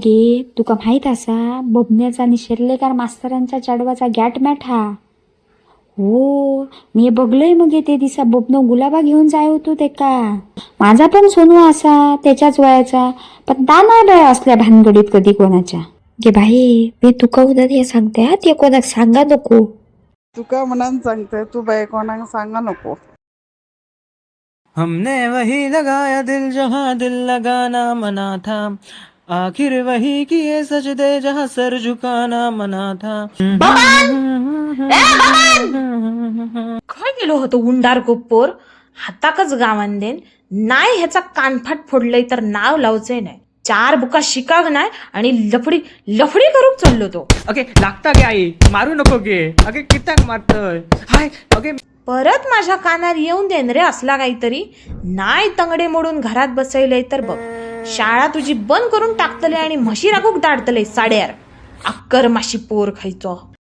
गे तुका माहित असा बबण्याचा आणि शेर्लेकार मास्तरांच्या चाडवाचा गॅटमॅट हा. हो मी बघलोय मग ते दिसा बबनो गुलाबा घेऊन जाय होतो ते का. माझा पण सोनू असा त्याच्याच वयाचा, पण ता नाही बाय असल्या भानगडीत कधी कोणाच्या. गे भाई मी तुका उद्या हे सांगते हा, ते कोणाक सांगा नको. तुका मनान सांगते तू बाय कोणाक सांगा नको. हमने वही लगाया दिल जहां दिल लगाना मना था, आखिर वही किए सजदे जहां सर झुकाना मना था. काय गेलो होतो उंडार गोप्पोर हाताकच गावान देन नाही. ह्याचा कानफाट फोडलंय तर नाव लावचंय नाही. 4 बुका शिकाग नाही आणि लफडी लफडी करून चाललो तो. अगे लागता गे आई, मारू नको गे. अगे किताक मारतय हाय. अगे परत माझ्या कानार येऊन देन रे असला काहीतरी. नाही तंगडे मोडून घरात बसवलंय तर बघ शाळा तुझी बंद करून टाकतले आणि म्हशी राखूक दाडतले साड्यार. अक्कर माशी पोर खायचो.